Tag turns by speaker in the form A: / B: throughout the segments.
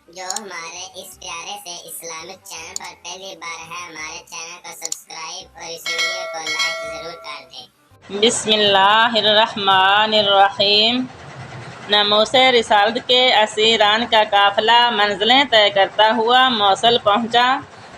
A: جو ہمارے اس پیارے سے اسلامک چینل پر پہلی بار ہے، ہمارے چینل کو سبسکرائب اور اس ویڈیو کو لائک ضرور کر دیں۔
B: بسم اللہ الرحمن الرحیم۔ ناموس رسالت کے اسیران کا قافلہ منزلیں طے کرتا ہوا موصل پہنچا۔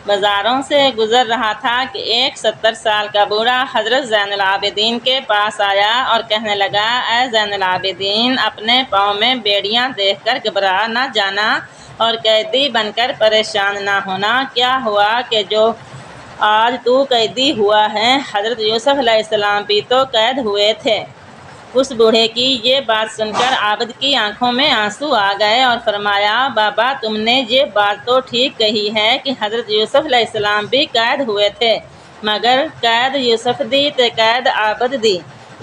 B: بازاروں سے گزر رہا تھا کہ ایک 70 سال کا بوڑھا حضرت زین العابدین کے پاس آیا اور کہنے لگا، اے زین العابدین، اپنے پاؤں میں بیڑیاں دیکھ کر گھبرا نہ جانا اور قیدی بن کر پریشان نہ ہونا۔ کیا ہوا کہ جو آج تو قیدی ہوا ہے؟ حضرت یوسف علیہ السلام بھی تو قید ہوئے تھے۔ اس بوڑھے کی یہ بات سن کر عابد کی آنکھوں میں آنسو آ گئے اور فرمایا، بابا تم نے یہ بات تو ٹھیک کہی ہے کہ حضرت یوسف علیہ السلام بھی قید ہوئے تھے، مگر قید یوسف دی تے قید عابد دی،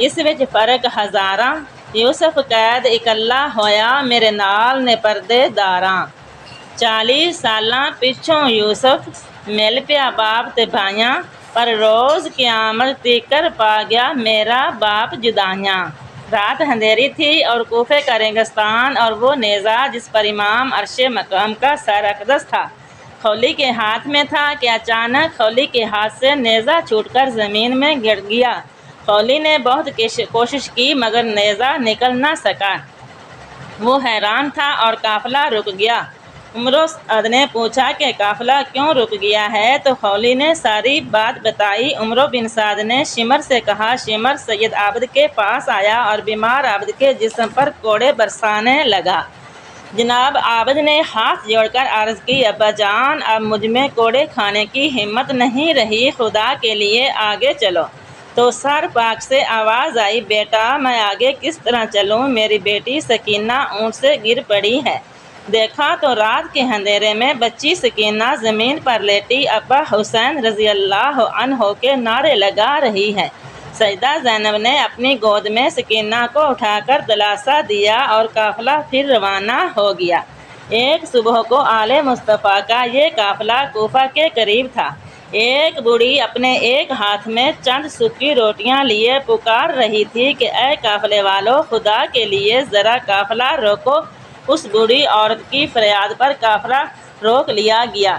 B: اس وچ فرق ہزاراں۔ یوسف قید اکلا ہویا، میرے نال نے پردے داراں۔ 40 سالاں پچھوں یوسف مل پیا باپ تے بھائیاں، پر روز قیامت تیکر پا گیا میرا باپ جدائیاں۔ رات اندھیری تھی اور کوفے کا ریگستان، اور وہ نیزہ جس پر امام عرش مقام کا سر اقدس تھا خولی کے ہاتھ میں تھا کہ اچانک خولی کے ہاتھ سے نیزہ چھوٹ کر زمین میں گر گیا۔ خولی نے بہت کوشش کی مگر نیزہ نکل نہ سکا۔ وہ حیران تھا اور قافلہ رک گیا۔ عمرو سعد نے پوچھا کہ قافلہ کیوں رک گیا ہے؟ تو خولی نے ساری بات بتائی۔ عمرو بن سعد نے شمر سے کہا، شمر سید عابد کے پاس آیا اور بیمار عابد کے جسم پر کوڑے برسانے لگا۔ جناب عابد نے ہاتھ جوڑ کر عرض کی، ابا جان، اب مجھ میں کوڑے کھانے کی ہمت نہیں رہی، خدا کے لیے آگے چلو۔ تو سر پاک سے آواز آئی، بیٹا میں آگے کس طرح چلوں؟ میری بیٹی سکینہ اونٹ سے گر پڑی ہے۔ دیکھا تو رات کے اندھیرے میں بچی سکینہ زمین پر لیٹی ابا حسین رضی اللہ عنہ کے نعرے لگا رہی ہے۔ سیدہ زینب نے اپنی گود میں سکینہ کو اٹھا کر دلاسا دیا اور قافلہ پھر روانہ ہو گیا۔ ایک صبح کو آل مصطفیٰ کا یہ قافلہ کوفہ کے قریب تھا۔ ایک بوڑھی اپنے ایک ہاتھ میں چند سوکھی روٹیاں لیے پکار رہی تھی کہ اے قافلے والو، خدا کے لیے ذرا قافلہ روکو۔ اس بوڑھی عورت کی فریاد پر قافلہ روک لیا گیا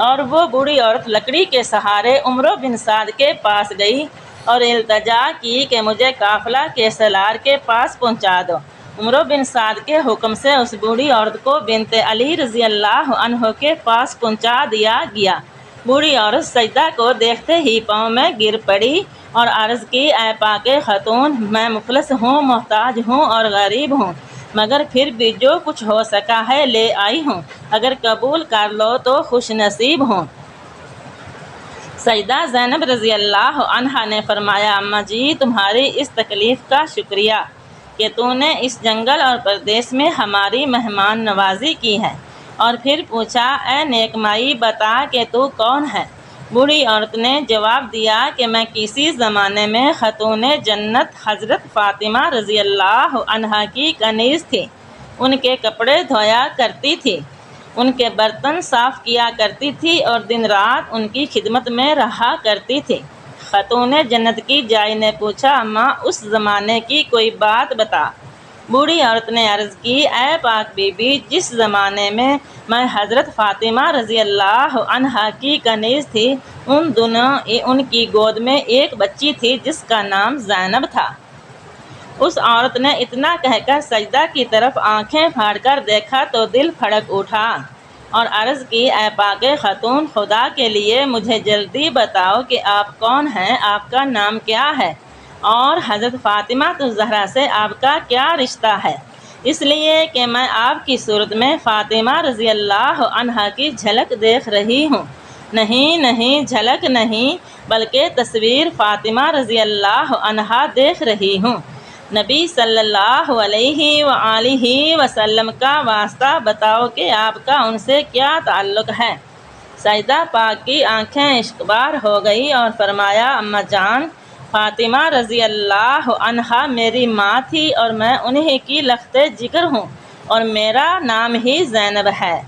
B: اور وہ بوڑھی عورت لکڑی کے سہارے عمرو بن سعد کے پاس گئی اور التجا کی کہ مجھے قافلہ کے سالار کے پاس پہنچا دو۔ عمرو بن سعد کے حکم سے اس بوڑھی عورت کو بنت علی رضی اللہ عنہ کے پاس پہنچا دیا گیا۔ بوڑھی عورت سجدہ کو دیکھتے ہی پاؤں میں گر پڑی اور عرض کی، اے پاک خاتون، میں مفلس ہوں، محتاج ہوں اور غریب ہوں، مگر پھر بھی جو کچھ ہو سکا ہے لے آئی ہوں، اگر قبول کر لو تو خوش نصیب ہوں۔ سیدہ زینب رضی اللہ عنہا نے فرمایا، اماں جی تمہاری اس تکلیف کا شکریہ کہ تو نے اس جنگل اور پردیس میں ہماری مہمان نوازی کی ہے۔ اور پھر پوچھا، اے نیک مائی بتا کہ تو کون ہے؟ بوڑھی عورت نے جواب دیا کہ میں کسی زمانے میں خاتون جنت حضرت فاطمہ رضی اللہ عنہا کی کنیز تھی، ان کے کپڑے دھویا کرتی تھی، ان کے برتن صاف کیا کرتی تھی اور دن رات ان کی خدمت میں رہا کرتی تھی۔ خاتون جنت کی جائی نے پوچھا، اماں اس زمانے کی کوئی بات بتا۔ بوڑھی عورت نے عرض کی، اے پاک بی بی، جس زمانے میں میں حضرت فاطمہ رضی اللہ عنہا کی کنیز تھی، ان دنوں ان کی گود میں ایک بچی تھی جس کا نام زینب تھا۔ اس عورت نے اتنا کہہ کر سجدہ کی طرف آنکھیں پھاڑ کر دیکھا تو دل پھڑک اٹھا اور عرض کی، اے پاک خاتون، خدا کے لیے مجھے جلدی بتاؤ کہ آپ کون ہیں، آپ کا نام کیا ہے اور حضرت فاطمہ الزہرا سے آپ کا کیا رشتہ ہے؟ اس لیے کہ میں آپ کی صورت میں فاطمہ رضی اللہ عنہا کی جھلک دیکھ رہی ہوں۔ نہیں نہیں، جھلک نہیں بلکہ تصویر فاطمہ رضی اللہ عنہا دیکھ رہی ہوں۔ نبی صلی اللہ علیہ وآلہ وسلم کا واسطہ بتاؤ کہ آپ کا ان سے کیا تعلق ہے؟ سیدہ پاک کی آنکھیں اشکبار ہو گئی اور فرمایا، اماں جان، فاطمہ رضی اللہ عنہا میری ماں تھی اور میں انہی کی لخت جگر ہوں اور میرا نام ہی زینب ہے۔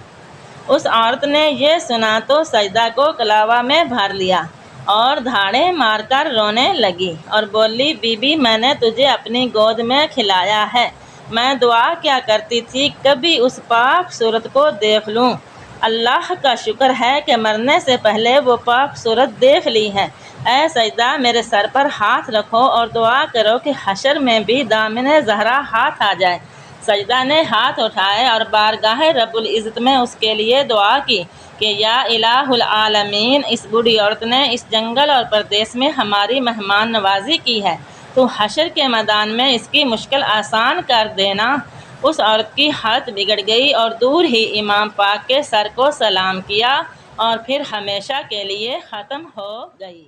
B: اس عورت نے یہ سنا تو سجدہ کو کلاوہ میں بھر لیا اور دھاڑیں مار کر رونے لگی اور بولی، بی بی میں نے تجھے اپنی گود میں کھلایا ہے میں دعا کیا کرتی تھی کبھی اس پاک صورت کو دیکھ لوں۔ اللہ کا شکر ہے کہ مرنے سے پہلے وہ پاک صورت دیکھ لی ہے۔ اے سجدہ میرے سر پر ہاتھ رکھو اور دعا کرو کہ حشر میں بھی دامن زہرا ہاتھ آ جائے۔ سجدہ نے ہاتھ اٹھائے اور بارگاہ رب العزت میں اس کے لیے دعا کی کہ یا الہ العالمین، اس بوڑھی عورت نے اس جنگل اور پردیس میں ہماری مہمان نوازی کی ہے، تو حشر کے میدان میں اس کی مشکل آسان کر دینا۔ اس عورت کی حالت بگڑ گئی اور دور ہی امام پاک کے سر کو سلام کیا اور پھر ہمیشہ کے لیے ختم ہو گئی۔